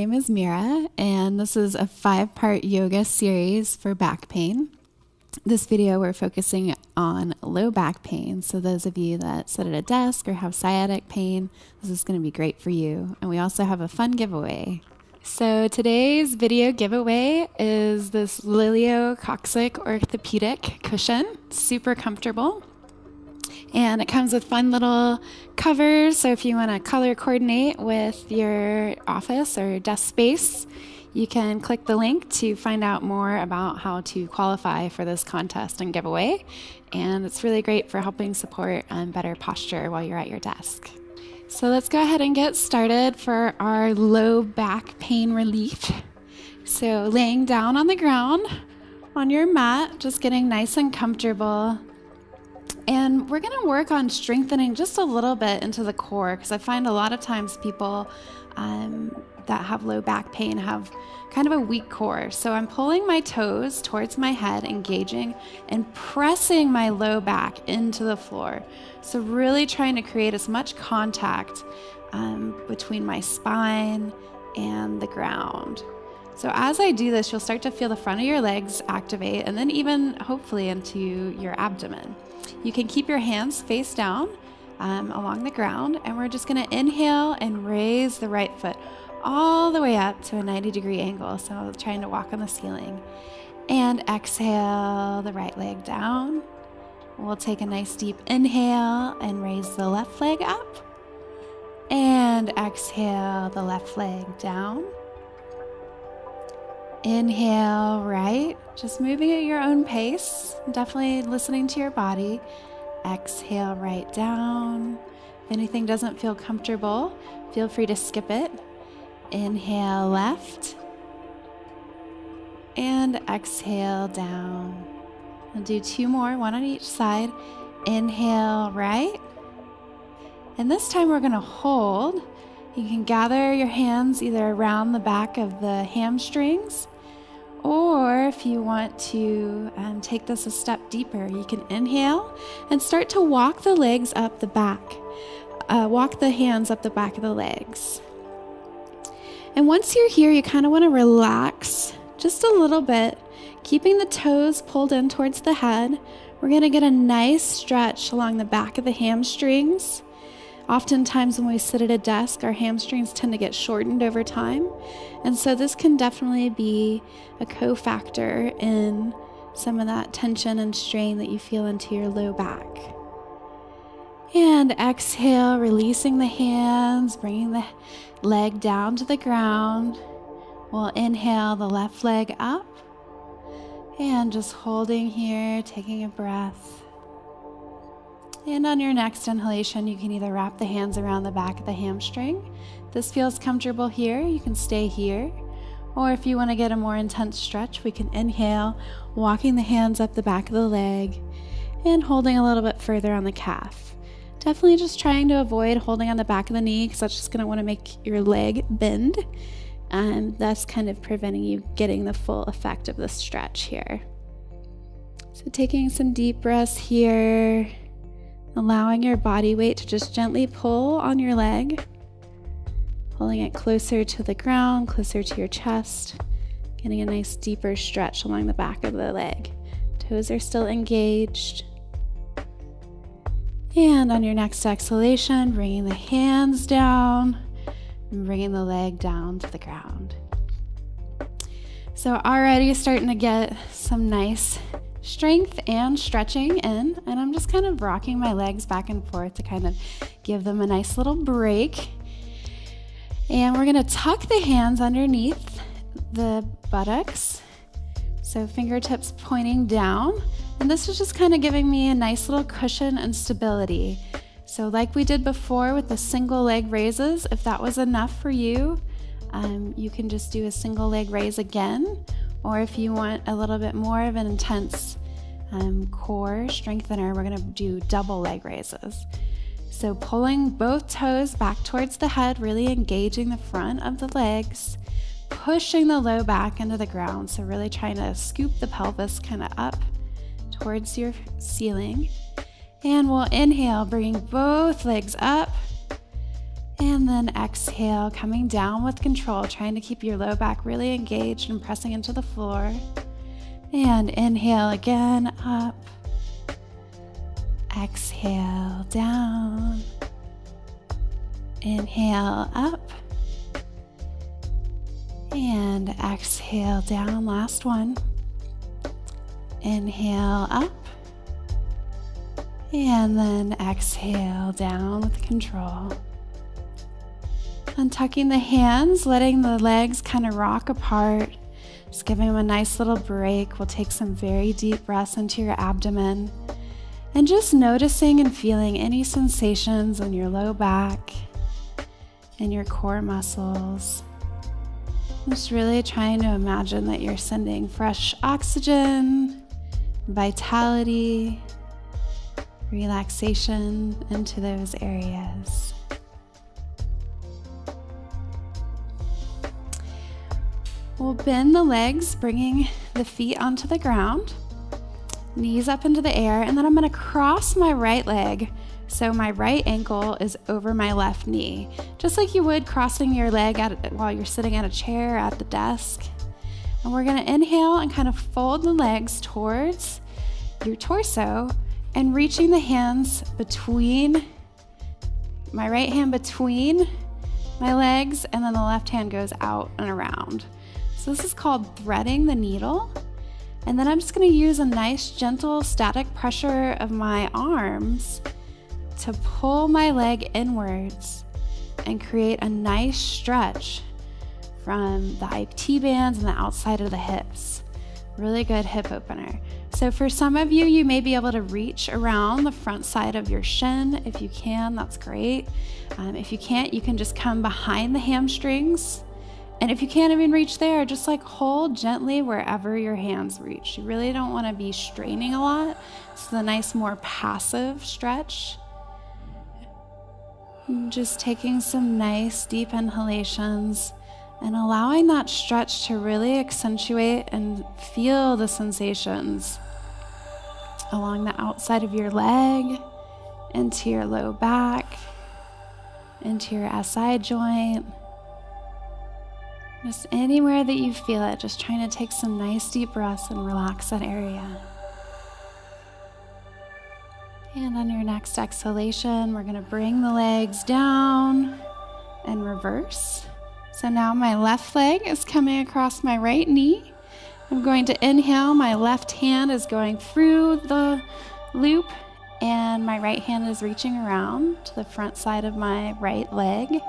name is Mira, and this is a 5-part yoga series for back pain. This video, we're focusing on low back pain. So those of you that sit at a desk or have sciatic pain, this is going to be great for you. And we also have a fun giveaway. So today's video giveaway is this Lilio Coccyx orthopedic cushion. Super comfortable. And it comes with fun little covers. So if you want to color coordinate with your office or desk space, you can click the link to find out more about how to qualify for this contest and giveaway. And it's really great for helping support better posture while you're at your desk. So let's go ahead and get started for our low back pain relief. So laying down on the ground on your mat, just getting nice and comfortable. And we're going to work on strengthening just a little bit into the core, because I find a lot of times people that have low back pain have kind of a weak core. So I'm pulling my toes towards my head, engaging and pressing my low back into the floor. So really trying to create as much contact between my spine and the ground. So as I do this, you'll start to feel the front of your legs activate, and then even hopefully into your abdomen. You can keep your hands face down along the ground, and we're just going to inhale and raise the right foot all the way up to a 90-degree angle. So trying to walk on the ceiling. And exhale the right leg down. We'll take a nice deep inhale and raise the left leg up. And exhale the left leg down. Inhale right, just moving at your own pace, definitely listening to your body. Exhale right down. If anything doesn't feel comfortable, feel free to skip it. Inhale left. And exhale down. We'll do 2 more, one on each side. Inhale right. And this time we're going to hold. You can gather your hands either around the back of the hamstrings, or if you want to take this a step deeper, you can inhale and start to walk the legs up the back. Walk the hands up the back of the legs. And once you're here, you kind of want to relax just a little bit, keeping the toes pulled in towards the head. We're going to get a nice stretch along the back of the hamstrings. Oftentimes when we sit at a desk, our hamstrings tend to get shortened over time. And so this can definitely be a cofactor in some of that tension and strain that you feel into your low back. And exhale, releasing the hands, bringing the leg down to the ground. We'll inhale the left leg up. And just holding here, taking a breath. And on your next inhalation, you can either wrap the hands around the back of the hamstring. If this feels comfortable here, you can stay here. Or if you want to get a more intense stretch, we can inhale, walking the hands up the back of the leg and holding a little bit further on the calf. Definitely just trying to avoid holding on the back of the knee, because that's just going to want to make your leg bend, and thus kind of preventing you getting the full effect of the stretch here. So taking some deep breaths here. Allowing your body weight to just gently pull on your leg, pulling it closer to the ground, closer to your chest, getting a nice deeper stretch along the back of the leg. Toes are still engaged. And on your next exhalation, bringing the hands down and bringing the leg down to the ground. So already starting to get some nice strength and stretching in, and I'm just kind of rocking my legs back and forth to kind of give them a nice little break. And we're going to tuck the hands underneath the buttocks, so fingertips pointing down, and this is just kind of giving me a nice little cushion and stability. So like we did before with the single leg raises, if that was enough for you, you can just do a single leg raise again. Or if you want a little bit more of an intense core strengthener, we're going to do double leg raises. So pulling both toes back towards the head, really engaging the front of the legs, pushing the low back into the ground. So really trying to scoop the pelvis kind of up towards your ceiling. And we'll inhale, bringing both legs up. And then exhale, coming down with control, trying to keep your low back really engaged and pressing into the floor. And inhale again, up. Exhale, down. Inhale, up. And exhale, down. Last one. Inhale, up. And then exhale, down with control. Untucking the hands, letting the legs kind of rock apart. Just giving them a nice little break. We'll take some very deep breaths into your abdomen. And just noticing and feeling any sensations in your low back and your core muscles. Just really trying to imagine that you're sending fresh oxygen, vitality, relaxation into those areas. We'll bend the legs, bringing the feet onto the ground, knees up into the air, and then I'm going to cross my right leg so my right ankle is over my left knee, just like you would crossing your leg while you're sitting at a chair at the desk. And we're going to inhale and kind of fold the legs towards your torso and reaching the hands between, my right hand between my legs, and then the left hand goes out and around. So this is called threading the needle. And then I'm just going to use a nice gentle static pressure of my arms to pull my leg inwards and create a nice stretch from the IT bands and the outside of the hips. Really good hip opener. So for some of you, you may be able to reach around the front side of your shin. If you can, that's great. If you can't, you can just come behind the hamstrings. And if you can't even reach there, just like hold gently wherever your hands reach. You really don't want to be straining a lot. This is a nice, more passive stretch. Just taking some nice deep inhalations and allowing that stretch to really accentuate and feel the sensations along the outside of your leg, into your low back, into your SI joint. Just anywhere that you feel it, just trying to take some nice deep breaths and relax that area. And on your next exhalation, we're going to bring the legs down and reverse. So now my left leg is coming across my right knee. I'm going to inhale, my left hand is going through the loop, and my right hand is reaching around to the front side of my right leg.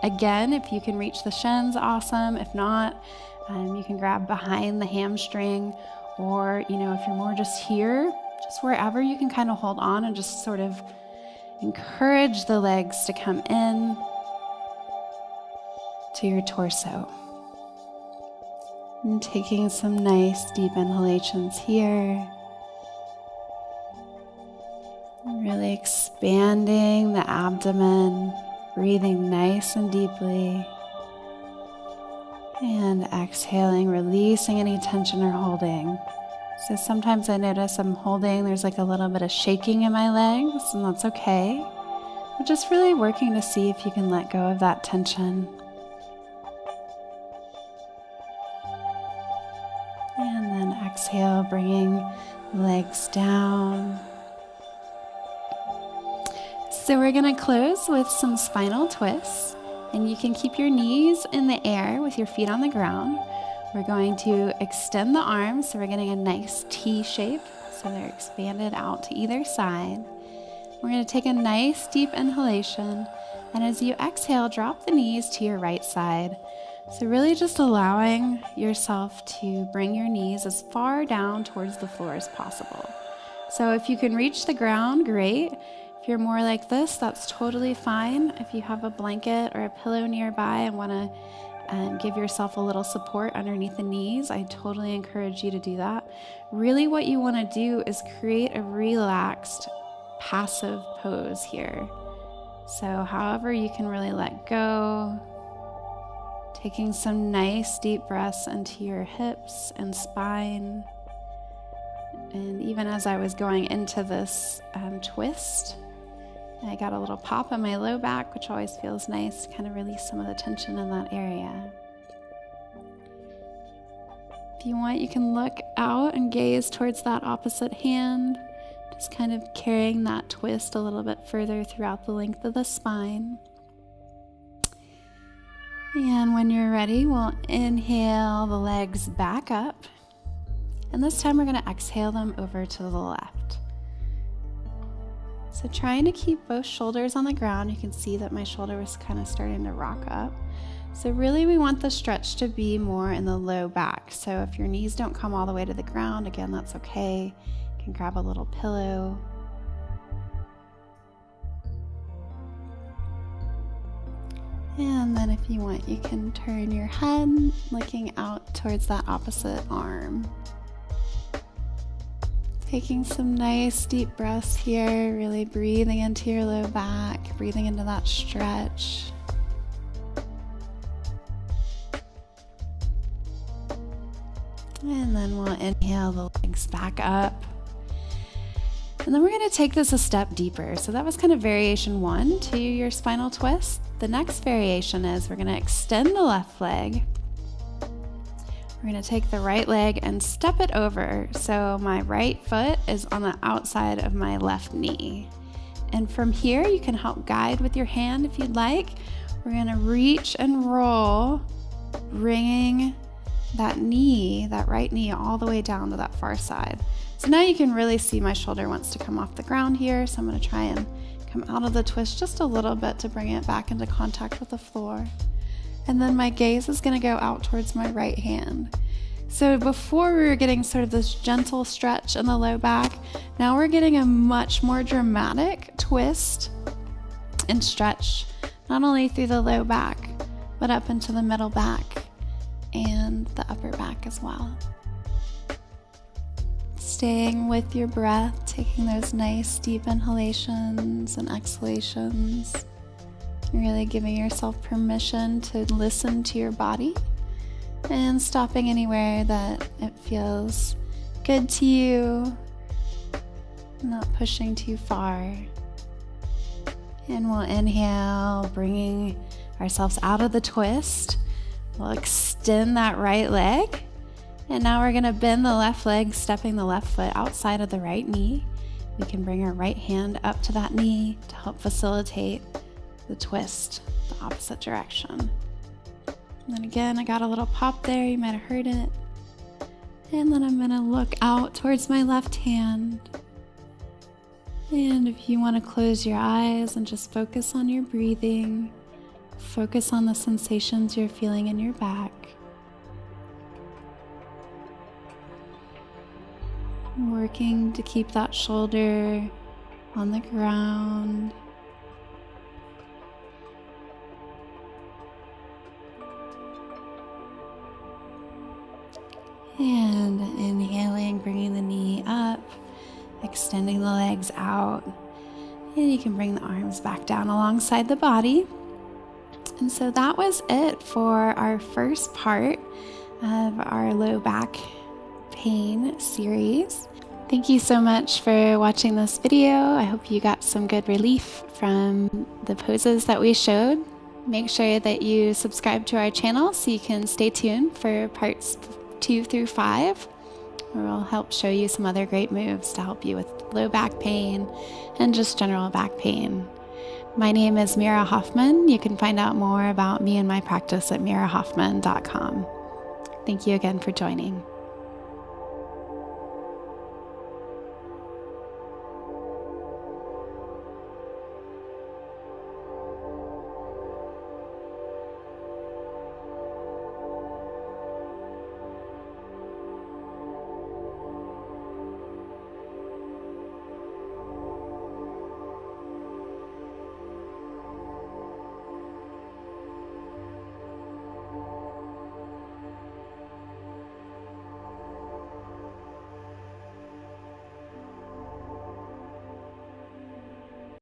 Again, if you can reach the shins, awesome. If not, you can grab behind the hamstring, or, if you're more just here, just wherever you can kind of hold on and just sort of encourage the legs to come in to your torso. And taking some nice deep inhalations here. Really expanding the abdomen. Breathing nice and deeply, and exhaling, releasing any tension or holding. So sometimes I notice I'm holding, there's like a little bit of shaking in my legs, and that's okay. We're just really working to see if you can let go of that tension. And then exhale, bringing legs down. So we're going to close with some spinal twists, and you can keep your knees in the air with your feet on the ground. We're going to extend the arms, so we're getting a nice T shape, so they're expanded out to either side. We're going to take a nice deep inhalation, and as you exhale, drop the knees to your right side. So really just allowing yourself to bring your knees as far down towards the floor as possible. So if you can reach the ground, great. If you're more like this, that's totally fine. If you have a blanket or a pillow nearby and want to give yourself a little support underneath the knees, I totally encourage you to do that. Really what you want to do is create a relaxed, passive pose here. So however you can really let go, taking some nice deep breaths into your hips and spine. And even as I was going into this twist, I got a little pop in my low back, which always feels nice to kind of release some of the tension in that area. If you want, you can look out and gaze towards that opposite hand, just kind of carrying that twist a little bit further throughout the length of the spine. And when you're ready, we'll inhale the legs back up. And this time we're going to exhale them over to the left. So trying to keep both shoulders on the ground. You can see that my shoulder was kind of starting to rock up. So really we want the stretch to be more in the low back. So if your knees don't come all the way to the ground, again, that's okay. You can grab a little pillow. And then if you want, you can turn your head looking out towards that opposite arm. Taking some nice deep breaths here, really breathing into your low back, breathing into that stretch. And then we'll inhale the legs back up. And then we're going to take this a step deeper. So that was kind of variation 1 to your spinal twist. The next variation is we're going to extend the left leg. We're going to take the right leg and step it over. So my right foot is on the outside of my left knee. And from here, you can help guide with your hand if you'd like. We're going to reach and roll, bringing that knee, that right knee, all the way down to that far side. So now you can really see my shoulder wants to come off the ground here. So I'm going to try and come out of the twist just a little bit to bring it back into contact with the floor. And then my gaze is going to go out towards my right hand. So before we were getting sort of this gentle stretch in the low back, now we're getting a much more dramatic twist and stretch, not only through the low back, but up into the middle back and the upper back as well. Staying with your breath, taking those nice deep inhalations and exhalations. Really giving yourself permission to listen to your body and stopping anywhere that it feels good to you, not pushing too far. And we'll inhale, bringing ourselves out of the twist. We'll extend that right leg. And now we're going to bend the left leg, stepping the left foot outside of the right knee. We can bring our right hand up to that knee to help facilitate the twist, the opposite direction. And then again, I got a little pop there, you might have heard it. And then I'm gonna look out towards my left hand. And if you want to close your eyes and just focus on your breathing, focus on the sensations you're feeling in your back. Working to keep that shoulder on the ground. And inhaling, bringing the knee up, extending the legs out. And you can bring the arms back down alongside the body. And so that was it for our first part of our low back pain series. Thank you so much for watching this video. I hope you got some good relief from the poses that we showed. Make sure that you subscribe to our channel so you can stay tuned for parts 2 through 5, where we'll help show you some other great moves to help you with low back pain and just general back pain. My name is Mira Hoffman. You can find out more about me and my practice at mirahoffman.com. Thank you again for joining.